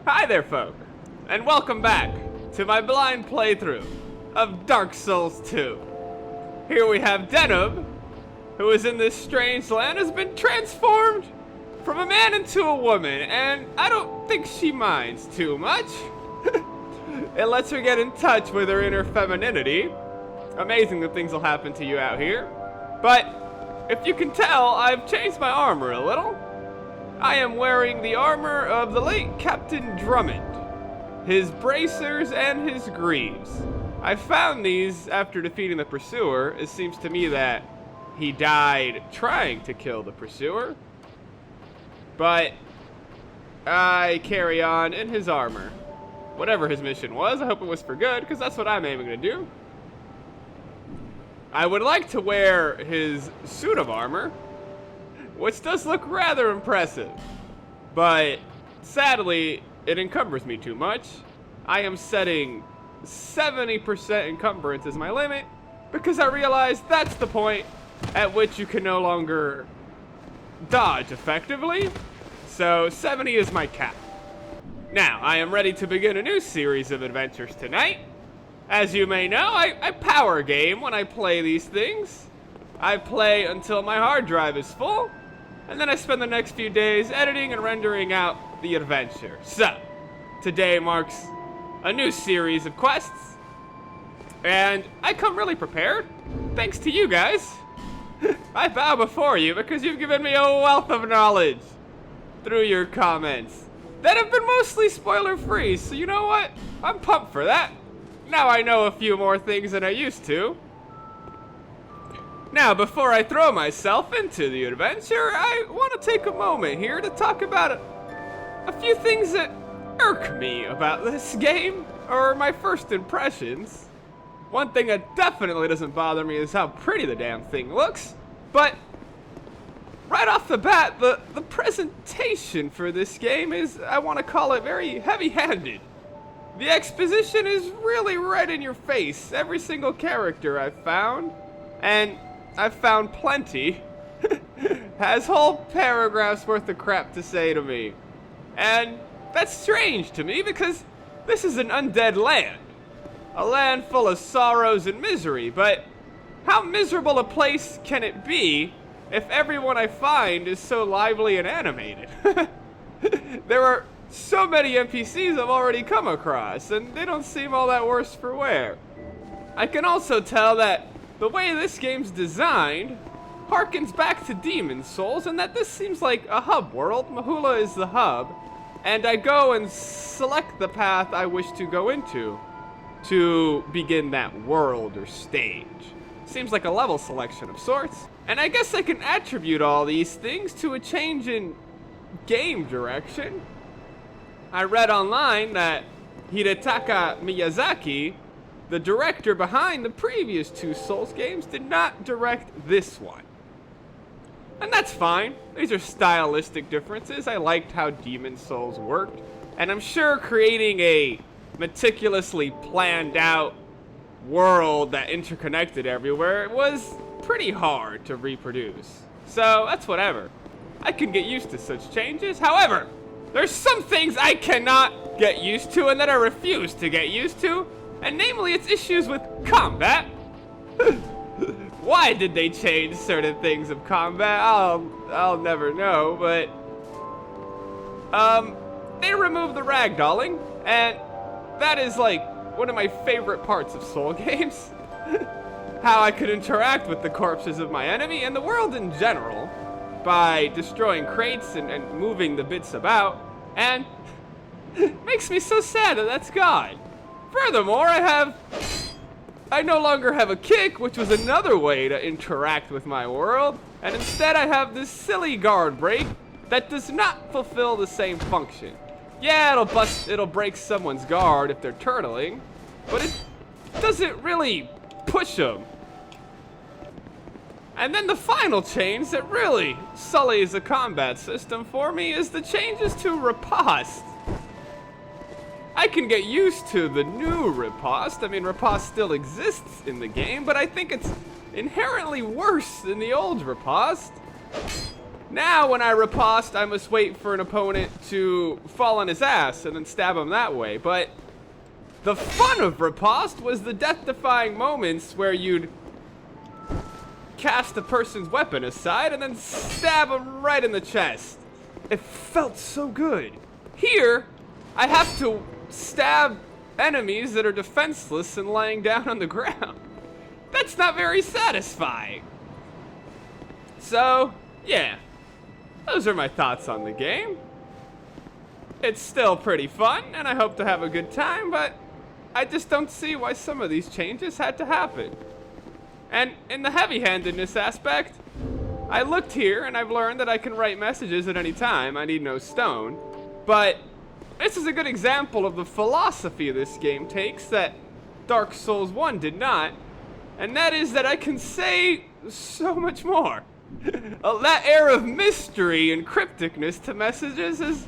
Hi there, folk, and welcome back to my blind playthrough of Dark Souls 2. Here we have Denim, who is in this strange land, has been transformed from a man into a woman, and I don't think she minds too much. It lets her get in touch with her inner femininity. Amazing the things will happen to you out here. But if you can tell, I've changed my armor a little. I am wearing the armor of the late Captain Drummond, his bracers and his greaves. I found these after defeating the pursuer. It seems to me that he died trying to kill the pursuer. But I carry on in his armor. Whatever his mission was, I hope it was for good, because that's what I'm aiming to do. I would like to wear his suit of armor, which does look rather impressive, but sadly, it encumbers me too much. I am setting 70% encumbrance as my limit, because I realize that's the point at which you can no longer dodge effectively, so 70 is my cap. Now, I am ready to begin a new series of adventures tonight. As you may know, I power game when I play these things. I play until my hard drive is full, and then I spend the next few days editing and rendering out the adventure. So, today marks a new series of quests, and I come really prepared, thanks to you guys. I bow before you because you've given me a wealth of knowledge through your comments that have been mostly spoiler-free, so you know what? I'm pumped for that. Now I know a few more things than I used to. Now, before I throw myself into the adventure, I want to take a moment here to talk about a few things that irk me about this game, or my first impressions. One thing that definitely doesn't bother me is how pretty the damn thing looks, but right off the bat, the presentation for this game is, I want to call it, very heavy-handed. The exposition is really right in your face, every single character I've found, and I've found plenty, has whole paragraphs worth of crap to say to me. And that's strange to me because this is an undead land. A land full of sorrows and misery, but how miserable a place can it be if everyone I find is so lively and animated? There are so many NPCs I've already come across, and they don't seem all that worse for wear. I can also tell that the way this game's designed harkens back to Demon Souls, and that this seems like a hub world. Mahula is the hub, and I go and select the path I wish to go into to begin that world or stage. Seems like a level selection of sorts, and I guess I can attribute all these things to a change in game direction. I read online that Hidetaka Miyazaki, the director behind the previous two Souls games, did not direct this one. And that's fine. These are stylistic differences. I liked how Demon Souls worked, and I'm sure creating a meticulously planned out world that interconnected everywhere was pretty hard to reproduce. So that's whatever. I can get used to such changes. However, there's some things I cannot get used to and that I refuse to get used to, and namely its issues with combat. Why did they change certain things of combat? I'll never know, but they removed the ragdolling, and that is like one of my favorite parts of Soul games. How I could interact with the corpses of my enemy and the world in general by destroying crates and moving the bits about, and makes me so sad that that's gone. Furthermore, I no longer have a kick, which was another way to interact with my world, and instead I have this silly guard break that does not fulfill the same function. Yeah, it'll break someone's guard if they're turtling, but it doesn't really push them. And then the final change that really sullies the combat system for me is the changes to riposte. I can get used to the new riposte. I mean, riposte still exists in the game, but I think it's inherently worse than the old riposte. Now, when I riposte, I must wait for an opponent to fall on his ass and then stab him that way. But the fun of riposte was the death-defying moments where you'd cast a person's weapon aside and then stab him right in the chest. It felt so good. Here, I have to stab enemies that are defenseless and laying down on the ground. That's not very satisfying. So, yeah. Those are my thoughts on the game. It's still pretty fun, and I hope to have a good time, but I just don't see why some of these changes had to happen. And in the heavy-handedness aspect, I looked here and I've learned that I can write messages at any time. I need no stone. But this is a good example of the philosophy this game takes that Dark Souls 1 did not. And that is that I can say so much more. That air of mystery and crypticness to messages is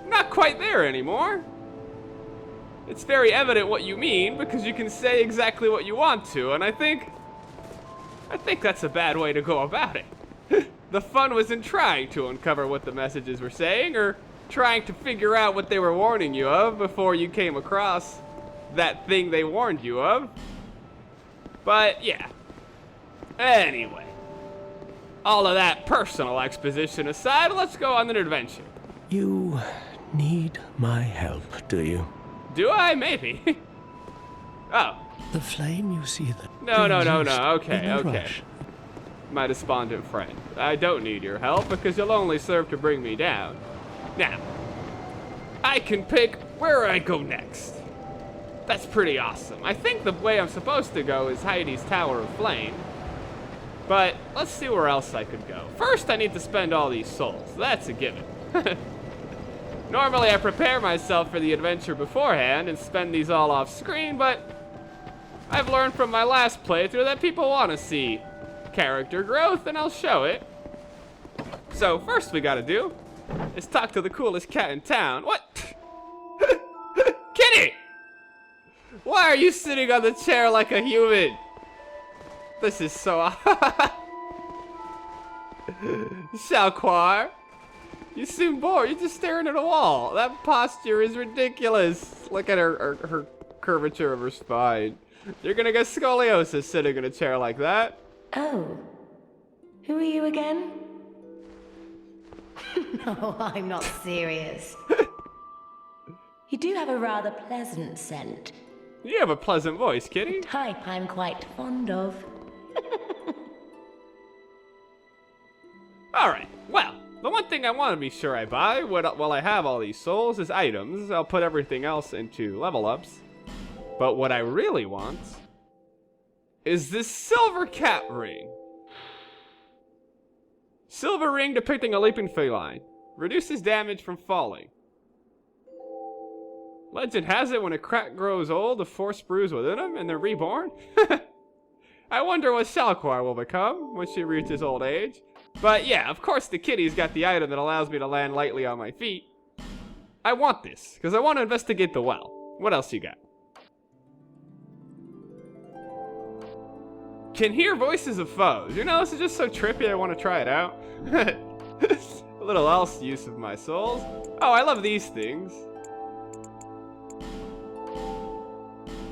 not quite there anymore. It's very evident what you mean because you can say exactly what you want to, and I think that's a bad way to go about it. The fun was in trying to uncover what the messages were saying, or trying to figure out what they were warning you of before you came across that thing they warned you of. But yeah. Anyway. All of that personal exposition aside, let's go on an adventure. You need my help, do you? Do I? Maybe. Oh. The flame you see that... No. Okay. My despondent friend. I don't need your help because you'll only serve to bring me down. Now, I can pick where I go next. That's pretty awesome. I think the way I'm supposed to go is Heidi's Tower of Flame. But let's see where else I could go. First, I need to spend all these souls. That's a given. Normally, I prepare myself for the adventure beforehand and spend these all off screen, but I've learned from my last playthrough that people want to see character growth, and I'll show it. So, first we gotta do is talk to the coolest cat in town. What? Kitty! Why are you sitting on the chair like a human? This is so... Shalquar, you seem bored. You're just staring at a wall. That posture is ridiculous. Look at her curvature of her spine. You're gonna get scoliosis sitting in a chair like that. Oh. Who are you again? No, I'm not serious. You do have a rather pleasant scent. You have a pleasant voice, Kitty. A type I'm quite fond of. Alright, well, the one thing I want to be sure I buy while I have all these souls is items. I'll put everything else into level ups. But what I really want is this silver cat ring. Silver ring depicting a leaping feline. Reduces damage from falling. Legend has it when a crack grows old, the force brews within them and they're reborn. I wonder what Shalquar will become when she reaches old age. But yeah, of course the kitty's got the item that allows me to land lightly on my feet. I want this, because I want to investigate the well. What else you got? Can hear voices of foes. You know, this is just so trippy, I want to try it out. A little else use of my souls. Oh, I love these things.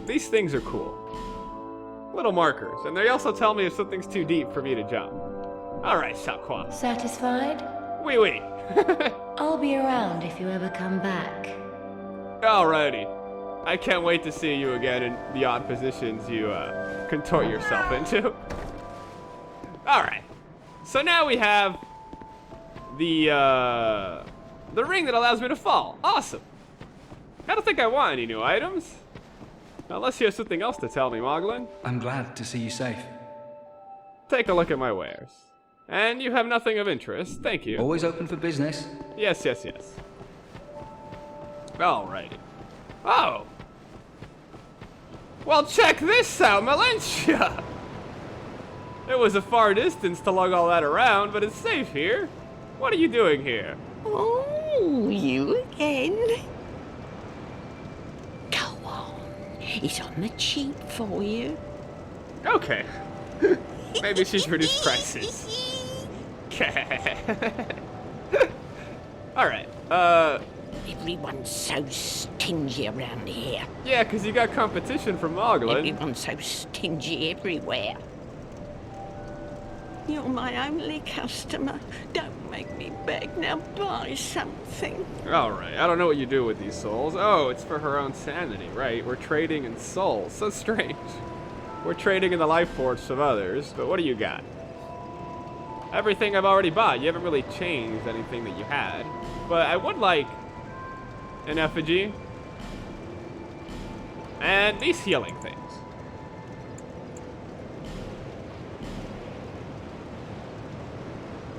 These things are cool. Little markers, and they also tell me if something's too deep for me to jump. Alright, Shalquar. Satisfied? Oui, oui. I'll be around if you ever come back. Alrighty. I can't wait to see you again in the odd positions you contort yourself into. Alright. So now we have the ring that allows me to fall. Awesome. I don't think I want any new items. Unless you have something else to tell me, Moglin. I'm glad to see you safe. Take a look at my wares. And you have nothing of interest. Thank you. Always open for business. Yes. Alrighty. Oh. Well, check this out, Melentia. It was a far distance to lug all that around, but it's safe here. What are you doing here? Oh, you again? Go on. It's on the cheap for you. Okay. Maybe she's reduced prices. Alright, Everyone's so stingy around here. yeah, because you got competition from Moglen. Everyone's so stingy everywhere. You're my only customer. Don't make me beg. Now buy something. Alright, I don't know what you do with these souls. Oh, it's for her own sanity, right? We're trading in souls. So strange. We're trading in the life force of others, but what do you got? Everything I've already bought. You haven't really changed anything that you had. But I would like an effigy. And these healing things.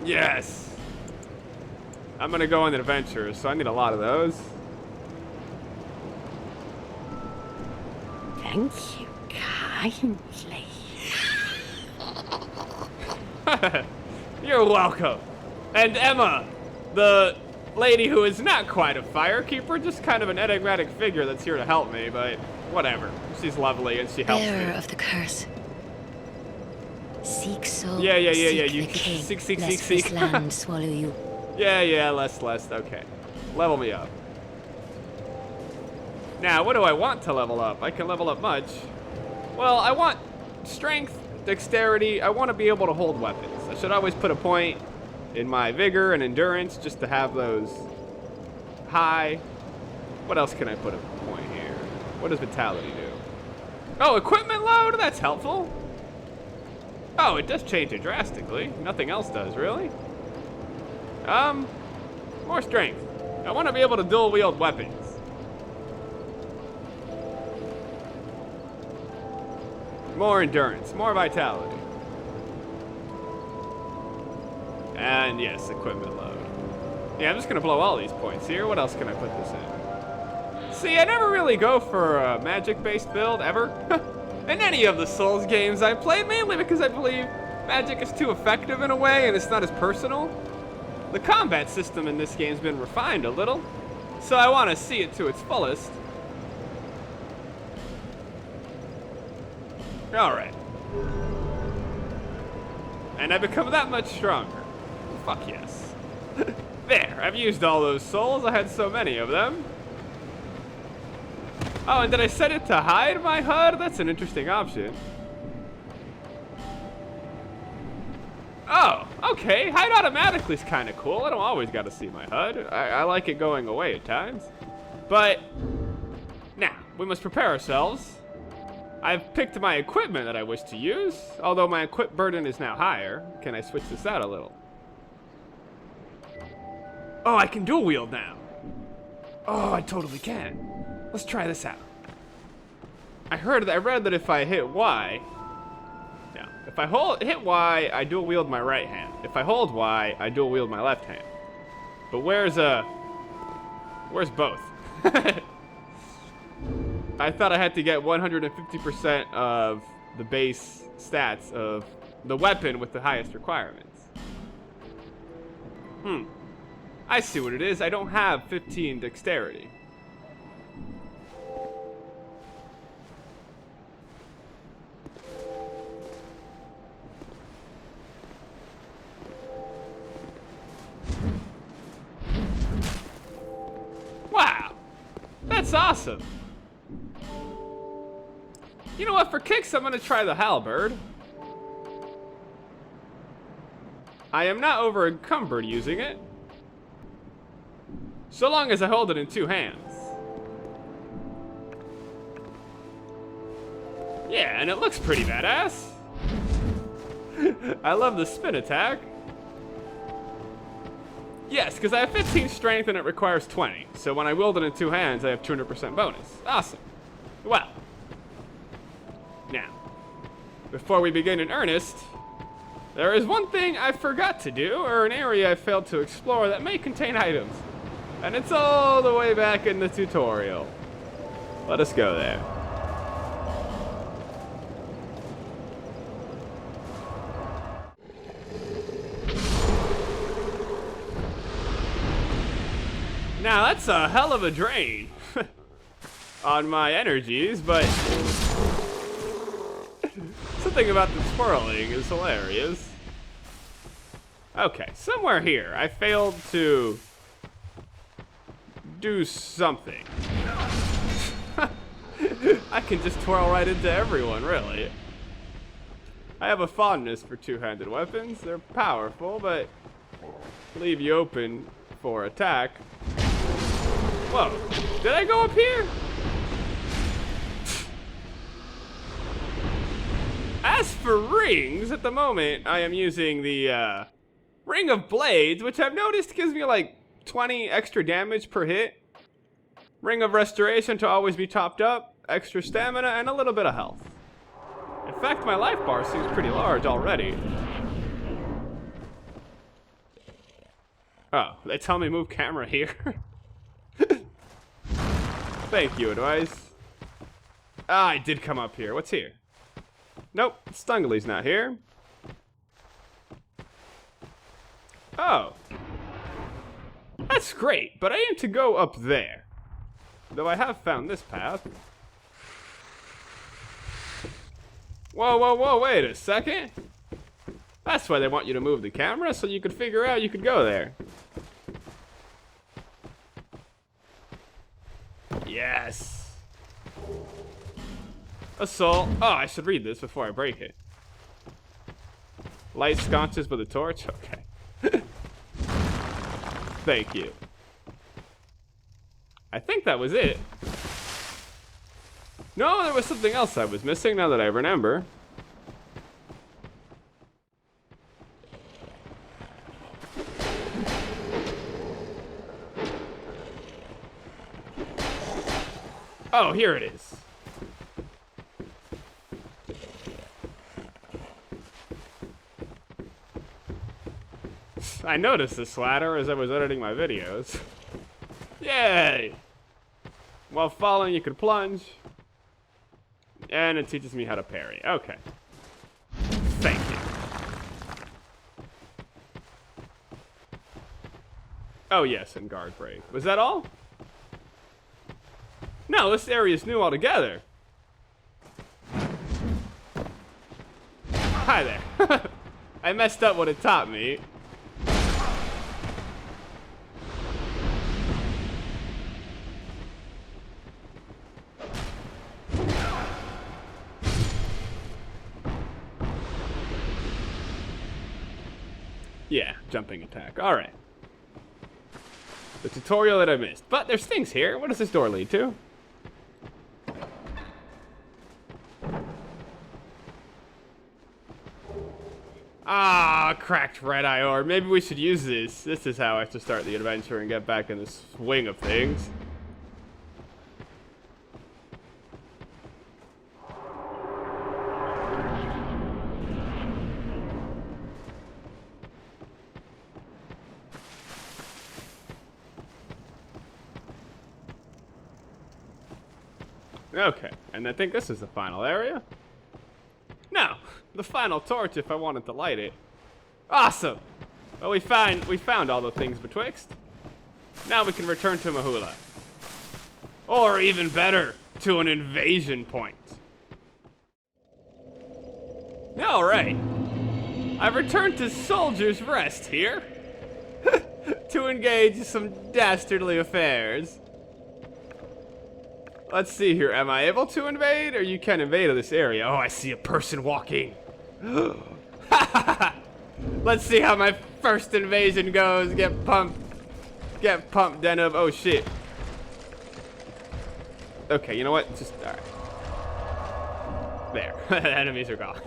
Yes! I'm gonna go on an adventure, so I need a lot of those. Thank you kindly. You're welcome. And Emma, the lady who is not quite a firekeeper, just kind of an enigmatic figure that's here to help me, but whatever. She's lovely and she helps Bearer me. of the curse. Seek soul. Yeah. Seek You the king, seek. lest this land swallow you. Yeah, less. Okay. Level me up. Now, what do I want to level up? I can level up much. Well, I want strength, dexterity. I want to be able to hold weapons. I should always put a point in my vigor and endurance just to have those high. What else can I put a point here? What does vitality do? Oh, equipment load? That's helpful. Oh, it does change it drastically. Nothing else does, really. More strength. I want to be able to dual wield weapons. More endurance, more vitality. And yes, equipment load. Yeah, I'm just gonna blow all these points here. What else can I put this in? See, I never really go for a magic-based build, ever. In any of the Souls games I played, mainly because I believe magic is too effective in a way and it's not as personal. The combat system in this game's been refined a little, so I want to see it to its fullest. Alright. And I become that much stronger. Fuck yes. There, I've used all those souls. I had so many of them. Oh, and did I set it to hide my HUD? That's an interesting option. Oh, okay. Hide automatically is kind of cool. I don't always got to see my HUD. I like it going away at times. But now, we must prepare ourselves. I've picked my equipment that I wish to use, although my equip burden is now higher. Can I switch this out a little? Oh, I can dual wield now. Oh, I totally can. Let's try this out. I read that if I hit Y, yeah, if I hit Y, I dual wield my right hand. If I hold Y, I dual wield my left hand. But where's both? I thought I had to get 150% of the base stats of the weapon with the highest requirements. I see what it is. I don't have 15 dexterity. Wow, that's awesome. You know what, for kicks, I'm gonna try the halberd. I am not over encumbered using it. So long as I hold it in two hands. Yeah, and it looks pretty badass. I love the spin attack. Yes, because I have 15 strength and it requires 20. So when I wield it in two hands, I have 200% bonus. Awesome. Well. Now, before we begin in earnest, there is one thing I forgot to do, or an area I failed to explore that may contain items. And it's all the way back in the tutorial. Let us go there. Now that's a hell of a drain on my energies, but something about the swirling is hilarious. Okay, somewhere here. I failed to do something. I can just twirl right into everyone, really. I have a fondness for two-handed weapons. They're powerful, but leave you open for attack. Whoa, did I go up here? As for rings, at the moment, I am using the Ring of Blades, which I've noticed gives me like 20 extra damage per hit. Ring of Restoration to always be topped up, extra stamina, and a little bit of health. In fact, my life bar seems pretty large already. Oh, they tell me move camera here. Thank you, advice. Ah, I did come up here. What's here? Nope, Stungly's not here. Oh. That's great, but I aim to go up there. Though I have found this path. Whoa, whoa, whoa, wait a second. That's why they want you to move the camera, so you could figure out you could go there. Yes. Assault. Oh, I should read this before I break it. Light sconces with a torch? Okay. Thank you. I think that was it. No, there was something else I was missing now that I remember. Oh, here it is. I noticed this ladder as I was editing my videos. Yay! While falling, you could plunge. And it teaches me how to parry. Okay. Thank you. Oh yes, and guard break. Was that all? No, this area is new altogether. Hi there. I messed up what it taught me. Yeah, jumping attack. Alright. The tutorial that I missed. But there's things here. What does this door lead to? Ah, cracked red eye ore. Maybe we should use this. This is how I have to start the adventure and get back in the swing of things. Okay, and I think this is the final area. No, the final torch if I wanted to light it. Awesome! Well, we found all the things betwixt. Now we can return to Mahula. Or even better, to an invasion point. Alright. I've returned to Soldier's Rest here. To engage some dastardly affairs. Let's see here. Am I able to invade? Or you can invade this area? Oh, I see a person walking. Let's see how my first invasion goes. Get pumped. Get pumped, Deneb. Oh, shit. Okay, you know what? Just, alright. There. Enemies are gone.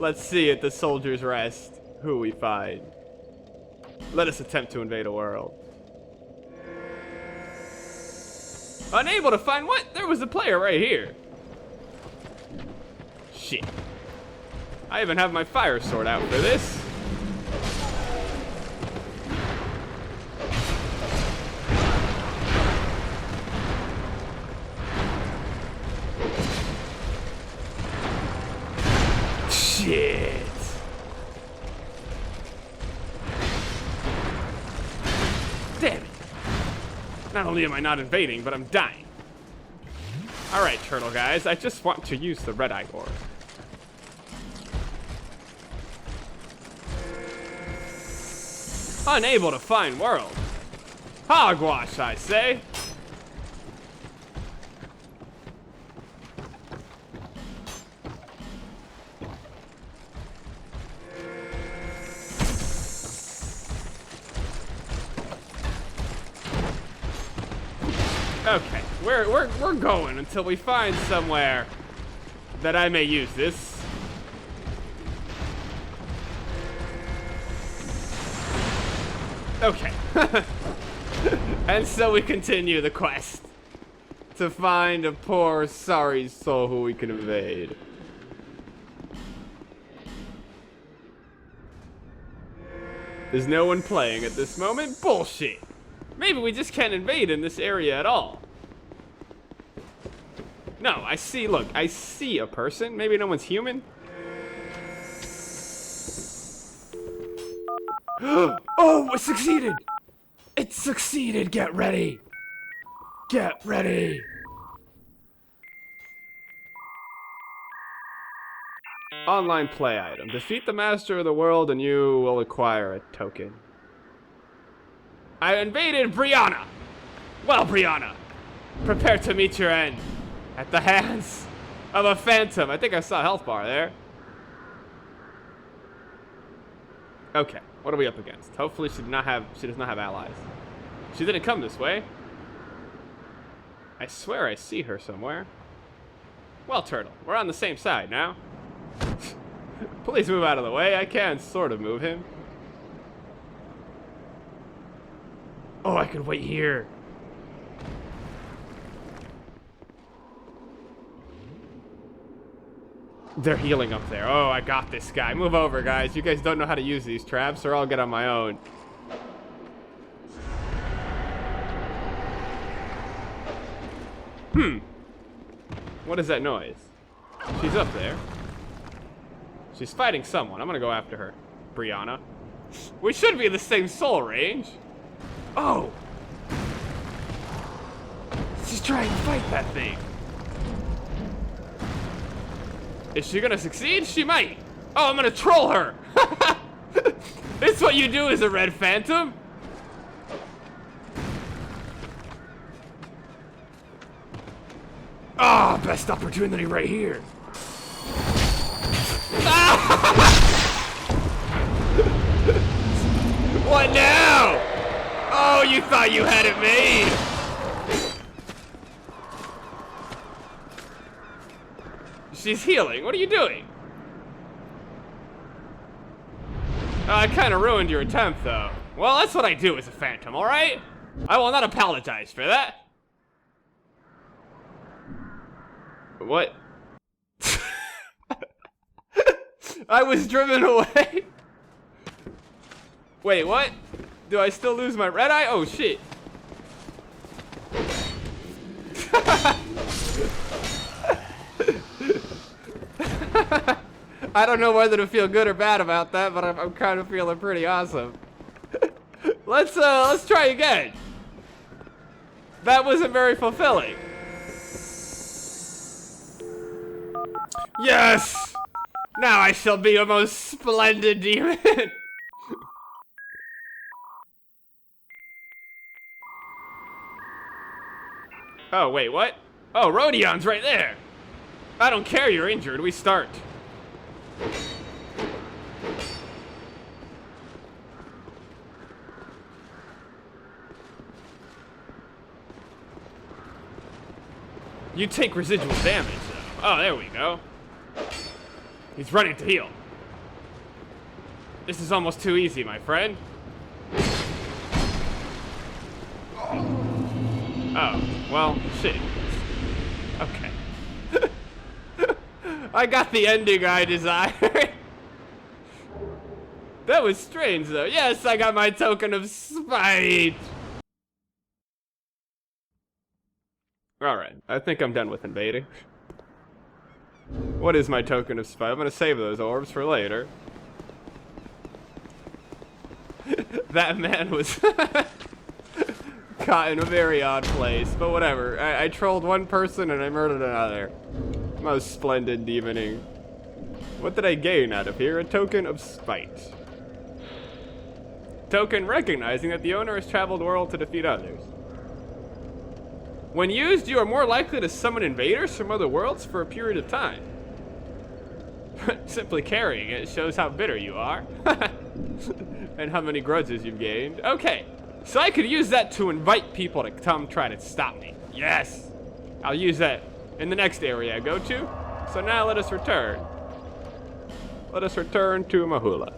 Let's see at the Soldier's Rest who we find. Let us attempt to invade a world. Unable to find what? There was a player right here. Shit. I even have my fire sword out for this. Shit. Damn it. Not only am I not invading, but I'm dying. Alright, turtle guys, I just want to use the red eye ore. Unable to find world. Hogwash, I say. Okay, we're going until we find somewhere that I may use this. Okay. And so we continue the quest to find a poor, sorry soul who we can invade. There's no one playing at this moment. Bullshit. Maybe we just can't invade in this area at all. No, I see, look, I see a person. Maybe no one's human. Oh, it succeeded! It succeeded! Get ready! Get ready! Online play item. Defeat the master of the world and you will acquire a token. I invaded Brianna! Well, Brianna, prepare to meet your end at the hands of a phantom. I think I saw a health bar there. Okay, what are we up against? Hopefully she does not have allies. She didn't come this way. I swear I see her somewhere. Well, Turtle, we're on the same side now. Please move out of the way. I can sort of move him. Oh, I could wait here. They're healing up there. Oh, I got this guy. Move over, guys. You guys don't know how to use these traps, or I'll get on my own. What is that noise? She's up there. She's fighting someone. I'm gonna go after her. Brianna. We should be in the same soul range. Oh! She's trying to fight that thing. Is she gonna succeed? She might. Oh, I'm gonna troll her. It's what you do as a red phantom. Ah, oh, best opportunity right here. What now? Oh, you thought you had it made. She's healing. What are you doing? I kind of ruined your attempt, though. Well, that's what I do as a phantom, all right? I will not apologize for that. What? I was driven away. Wait, what? Do I still lose my red eye? Oh, shit. I don't know whether to feel good or bad about that, but I'm kind of feeling pretty awesome. Let's try again. That wasn't very fulfilling. Yes! Now I shall be a most splendid demon. Oh, wait, what? Oh, Rhodion's right there. I don't care you're injured, we start. You take residual damage, though. Oh, there we go. He's running to heal. This is almost too easy, my friend. Oh, well, shit. Okay. I got the ending I desired. That was strange, though. Yes, I got my token of spite. Alright, I think I'm done with invading. What is my token of spite? I'm gonna save those orbs for later. That man was caught in a very odd place, but whatever. I trolled one person and I murdered another. Most splendid demoning. What did I gain out of here? A token of spite. token recognizing that the owner has traveled the world to defeat others. When used, you are more likely to summon invaders from other worlds for a period of time. Simply carrying it shows how bitter you are. And how many grudges you've gained. Okay, so I could use that to invite people to come try to stop me. Yes! I'll use that in the next area I go to. So now let us return. Let us return to Mahula.